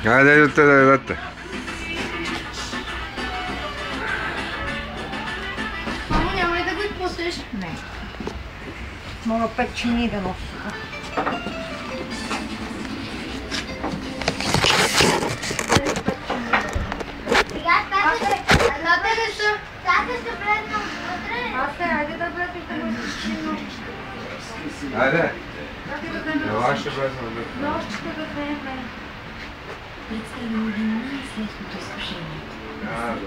Хайде от телевата. Мамо, няма ли да го изпуснеш? Не. Мога 5 чини да нося. Айде да влезеш да го изчинно. Айде. Ела ще влезем вътре. Нощите да вземе. Представено ви най-сладкото изкушение.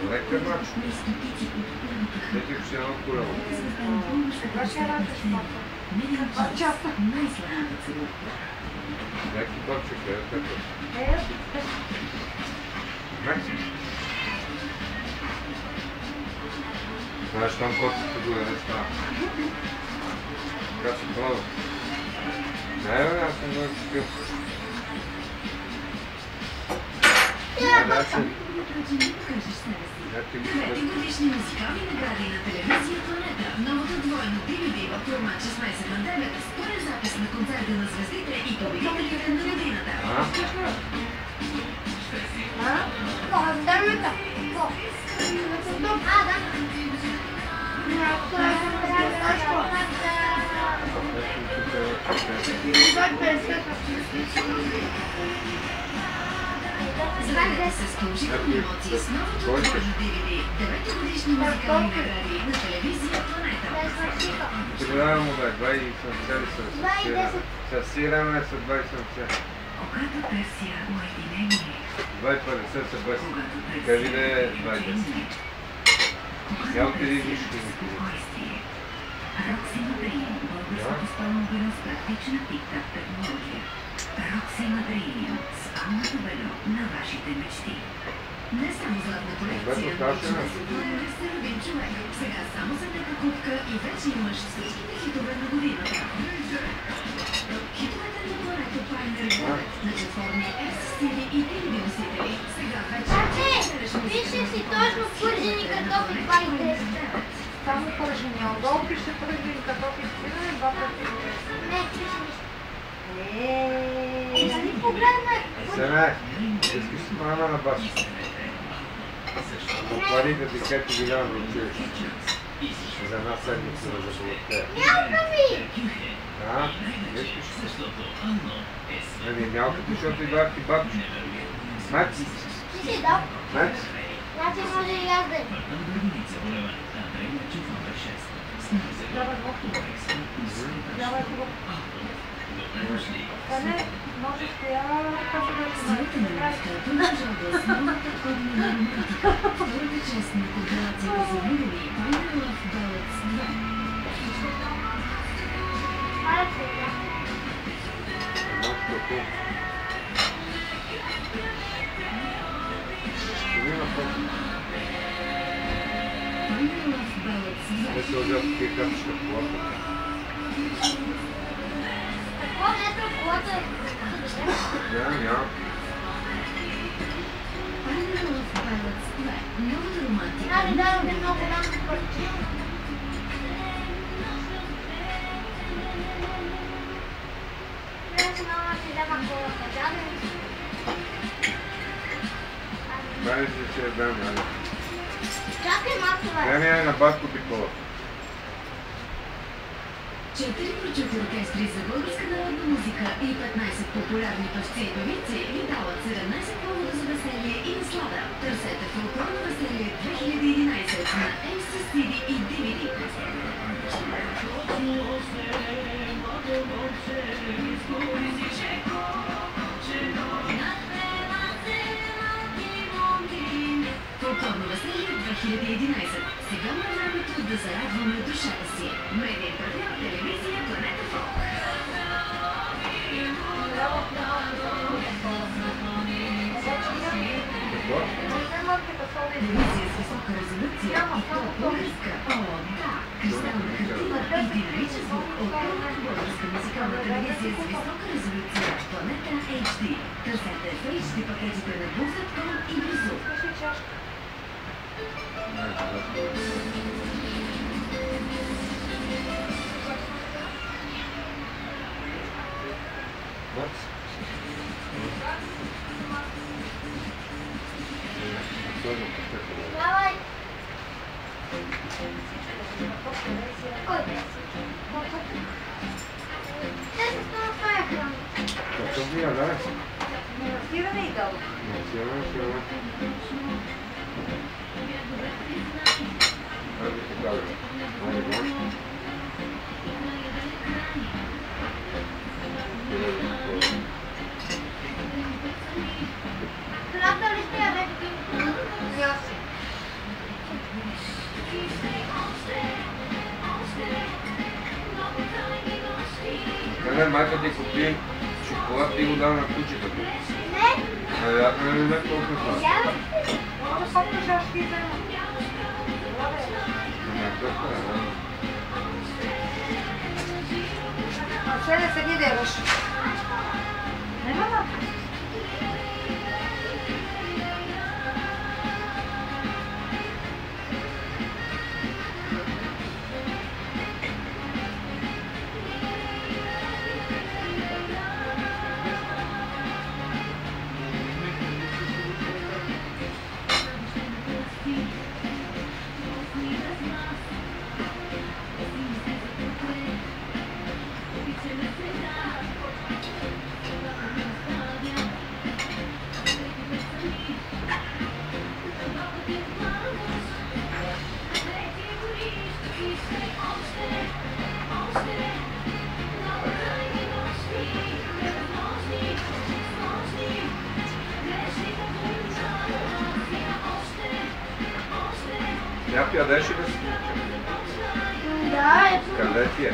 Добре, кърмач. Тети ще едно курало. Часта. Най-сладката целувка. Някакви бабче, къде така? Знаеш там коците го не става. Така се пробва. Не, бе, аз съм много скъп. Петигодишни музикални награди на телевизия Планета. Новото двойно DVD в формат 16:9. Пълен запис на концерта на звездите и победителите на годината. Забавете се с положителни емоции с новото двойно DVD. 9-годишни музикални награди на телевизия Планета. Тогава му бе, 2,70 ли са? С сираме са 2,70. Когато търся уединение. 2,50 са без. Кажи да е 2,10. Я отиди вижте. Рокси Мадрин, българското спално бельо с практична тик-так технология. Рокси Мадрин, спалното бельо на вашите мечти. Не само златна колекция, но и чудесен сте любим човек. Сега само за една покупка и вече имаш всичките хитове на годината. Хитовете на Планета Пайнер на четворни ексстили и тиви носители. Сега вече... Пише си точно пържени картофи 2,10. Само пържени. Отдолу пише пържени картофи сирене, 2 пъти. Не, пише нищо. Нали погледна? Семе, искаш си мама на бас. Парите ти където ги няма да чуеш. За една седмица да заболете. Мялка ми! Искаш? Мялка ти, защото и бабки бабки. Макс? Ти си дал? Макс? Значи може и аз да е. Давай хубаво. Не, може стоя, така да Силата на любовта продължава да е основната форма на романтика. Втората част на компилацията за минали Final Love Ballads 2. Хайде сега. Final Love Ballads 2. Не се отзад такива капчета в колата. Какво не е колата? Няма. Final Love Ballads 2. Новата романтика. Али дадохме много голям парче. Трябваше мама да си взема колата. Дай си ще я дам, али. Чакай малко, бе. Дай ми на батко ти колата. 4 прочути оркестри за българска народна музика и 15 популярни певци и певици ви дават 17 повода за веселие и наслада. Търсете фолклорно веселие 2011 на MC-CD и DVD. Фолклорно веселие 2011. Сега е времето да зарадваме душата си. Медиен партньор телевизия Планета Фолк. Телевизия с висока резолюция и то българска. О, да! Кристална картина и динамичен звук от първата българска музикална телевизия с висока резолюция Планета HD. Търсете в HD пакетите на Books.com и Близо. What? Кой беше? Те са с това храна. Какво би я, да? Неразбиране и долу. Сигурно. Айде ти дали. Хляпта ли ще яде? Ясно. Не, майка ти купи шоколад и го дава на кучетата. Не? Вероятно не ме толкова това. Я? Може помниш, аз ще взема. А ще не седи да ядеш. Нема да. Някой ядеше да си? Да, ето. Къде ти е?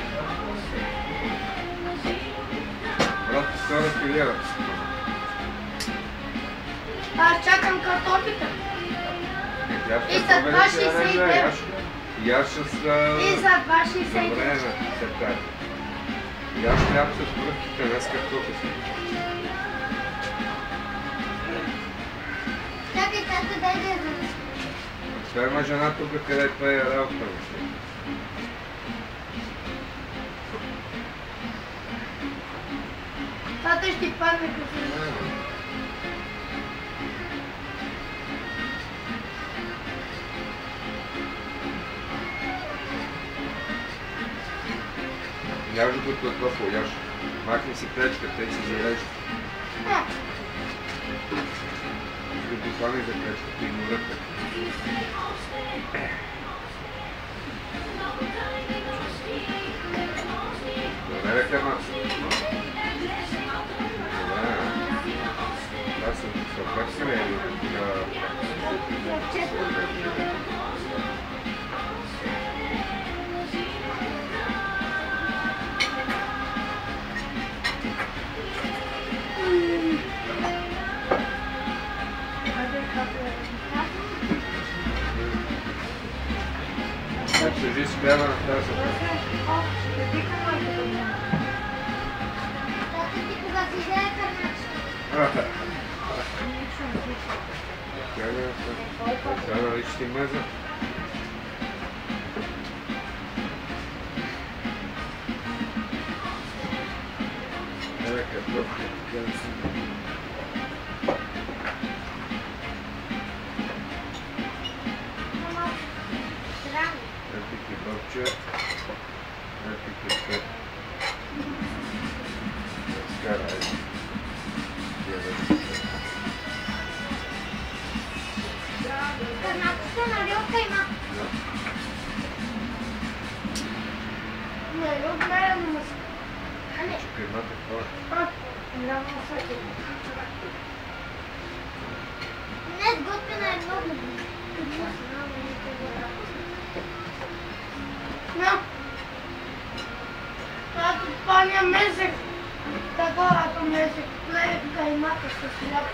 Брат, ти се разпилира. Аз чакам картофите. И за 2,69. Яш с... И за 2,69. Добре, се прави. Яш хляб с пръвките, не с картофите. Чакай, тата, дай да я занеса. Това има жена тук, където е работа. Тата ще падне като... Яж докато е топло, яж. Махни си плечката и си зарежда. Докато хвани за плечката и моръка. Добре, бе, Клема. Добре, това са съпърсили. Кажи си хляба на тази съпърсили. Ще вика майката ми. Тата ти кога си взе карначето? Сега нали ще ти меза? Ева картофи, така да си. Ети кебабче, ети кефе. Разкарай. Карначето налилка има. Не, отгледам му се. А не. Чукаймата това. Няма всеки. Днес готвена е много. No. Ако паня месек, така ако месек плега имате с хляб.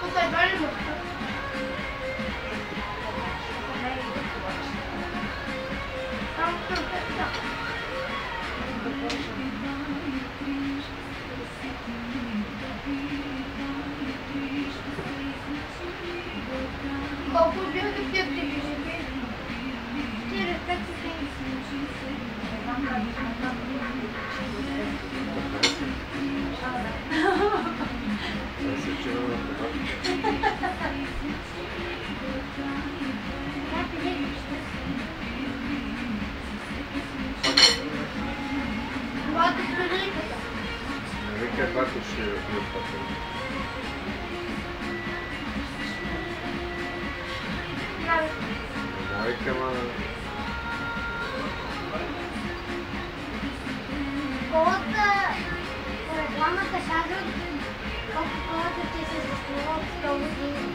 Тук е дали мъжка. Там съм така. Колко бяха тия телевизии? 4-5 седмици. ще отидат пътя. Навика, ма... От рекламата казват колко хората ти се заструва от 100 години.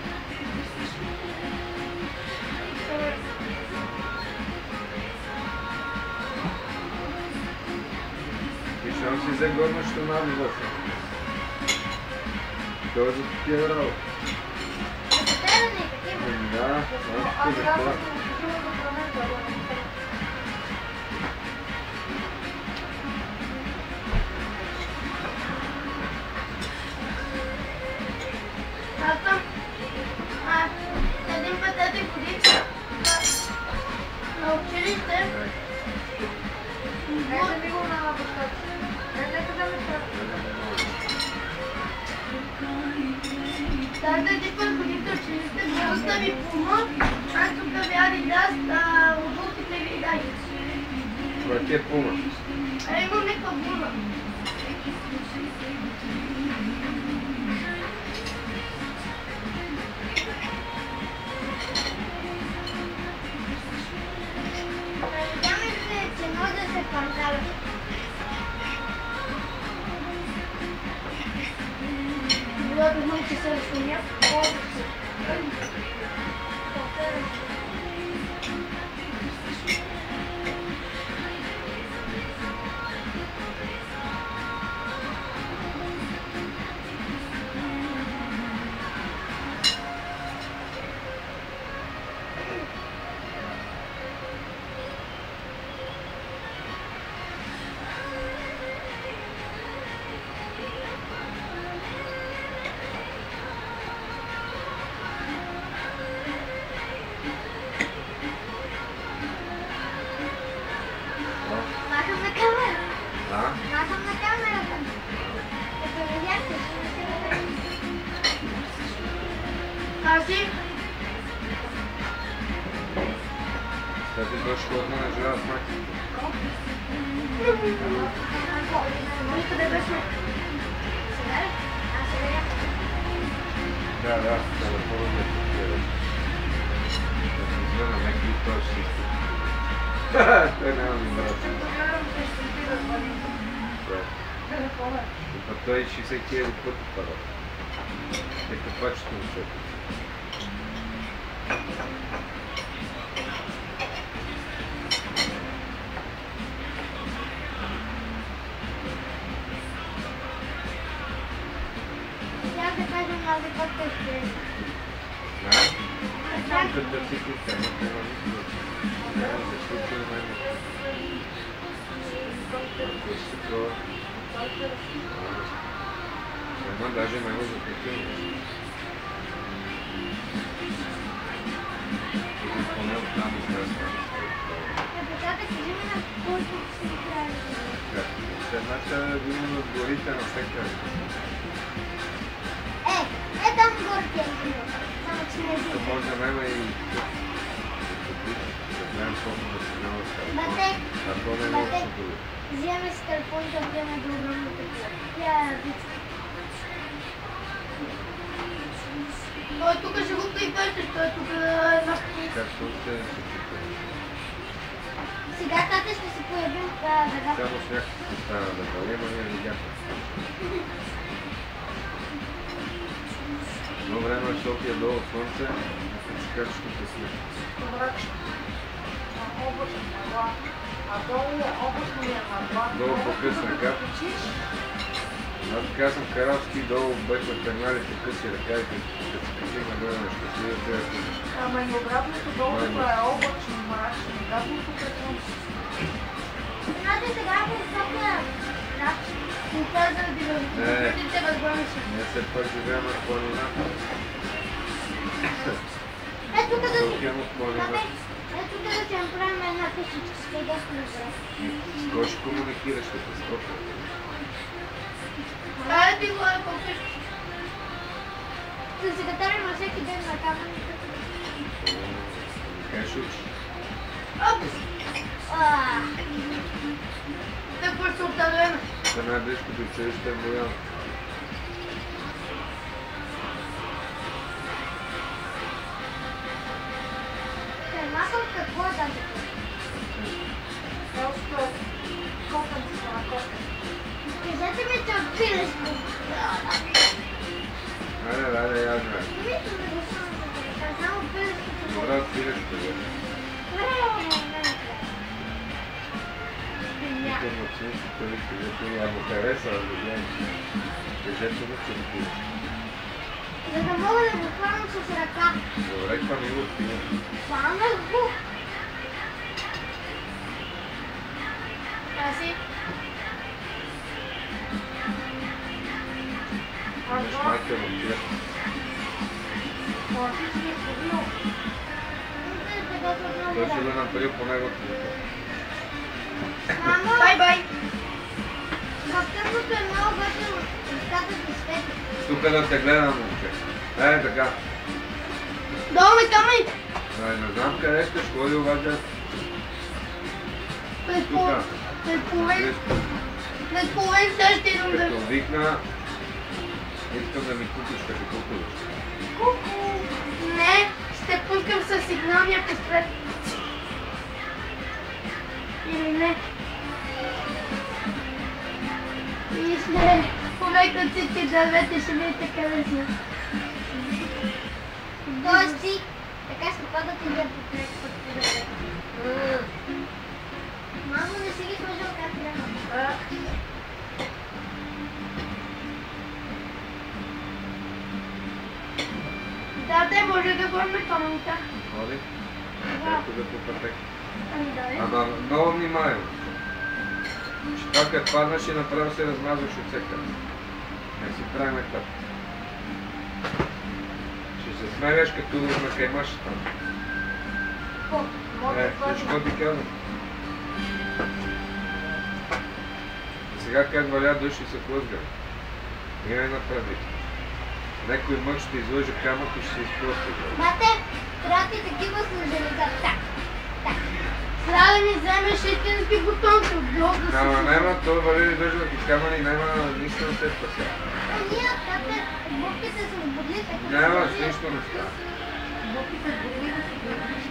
И щом си загорна, ще набива се. Това е за такива работа. Закатерани такива. Да, Аз за казвам, това. че живо да променя. Аз съм един път тази година на училище. Ето ми го на бащата. Нека да ме Тази един път година училище, бялата ми пума, аз тук бях Адидас, обувките ви дай. Това ти е пума. Имам някаква буна. Надяваме се, че може да се пантава. Било думам, че се разумя. Махам на камера. Да? Махам на камерата. Като видяхте, Аси, Сега ти дошла от мен жива с майка. никъде беше. Сега ли? Аз сега. Да, телефона ми е такива. Да се звъна някой, той ще се той няма ми брат. Па той 60 000 пъти пада. Е капачето му се. Трябва да кажем на каквото ще. Да? Като да си купя, но няма нищо. Няма да се случи на мен. Ако ще това... Няма даже няма за такива. Или поне от там израсна. Ребятата, кажи ми на който си трябва. Едната има на горите на всяка. Там горите е било. Само че не То видя. може да няма и тук. Да знаем колко да се няма скарпон. Бате, А то не е много хубаво. вземе си телефон да вземе до огромната кола. Тя е вица. Той тук ще го припъртиш, той тук на... Както ще се чука. Сега тата ще се появим сега. Само сняг ще стана да вали, но не видяхме. Едно време в София долу слънце, ако си кажеш тук е сняг. Облачна мъгла. А долу облачно е мъгла. Долу по-късна кап. Аз така съм карал ски долу, беше пегналите къси ръкавите, като се качи на горе на щастливите. Ама и обратното долу е облачно, мрачно. Обратното като... Знаете сега ако София... Да, не трябва да ви видите възглавнише. Ние все пак живеем на планината. Ето тук да си... София на планина. Ето тук да си направим една къщичка, ще да си направим. С кой ще комуникираш като София? Ай, ти го е по-къщи. Да се катерим на всеки ден на камъните. Как ще учиш? Оп! Да просто отдадем. За най-близкото училище е Боян. Айде, я знае. Само пилешките. Добре, отпилеш това. Искам от всичките ви, където я му хареса, да гледам. Кажете му, че го пиеш. За да мога да го хвана с ръка. Добре, това ми го пия. Хванах го. Аси. Имаш майка му пия. Той ще да направи по него телефон. Мамо, Бай-бай! в тъмното е много готино. Устата ти свети. Тук да те гледам, момче. Така. Долу ми, там ми! Не знам къде ще ходи, обаче. Тук. След половин сега ще идвам да... Като викна, искам да ми купиш като кукурич. Ку-ку! Не, ще пускам със сигналния пистолет. Или не? И ще повекнат всички дървета, ще видите къде сме. Тоест ти, така ще падат и да подкрепят дървета. Мамо, не си ги сложил как трябва. Да, те може да горме камънта. Ходи. Да. Ето да попътек. Ами да е. Ама много внимавай. Че това като паднеш и направо се размазваш от всекъде. Не си правим така. Ще се смеляш като на каймаш там. Виж какво ти казвам. И сега как валя дъжд и се плъзга. Имай направи. Некой мъж ще излъжа камък и ще се изплъска. Бате, трябва ти такива служелица. Так, так. Трябва да ни вземеш истински бутонки от блок да Ама си... няма, той вали държа ти камъни и няма нищо не се спася. Ние, тате, бубките са сбудли, така. Няма, нищо не става. Буките дори да си гледаш.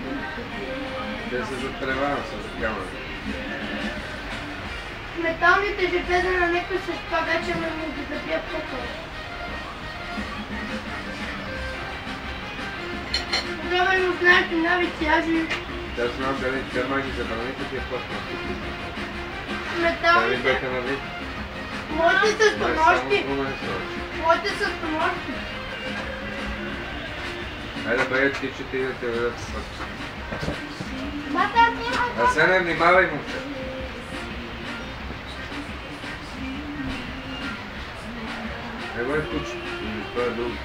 Те се затревават с камъни. Металните жепеда на някой същества вече ме му ги забият по-късно. Примерно с нашите навици, аз ви... Да знам дали тя ги забраните ти е плътнати. Дали Металните... беха на вид? Моите са Май само стомощи. спомен се очи. Моите са стомощи. Айде бъде ти, че ти да те ведат съд. Бате, аз нямам. А се не внимавай, момче. Его е куче. Или това е друго.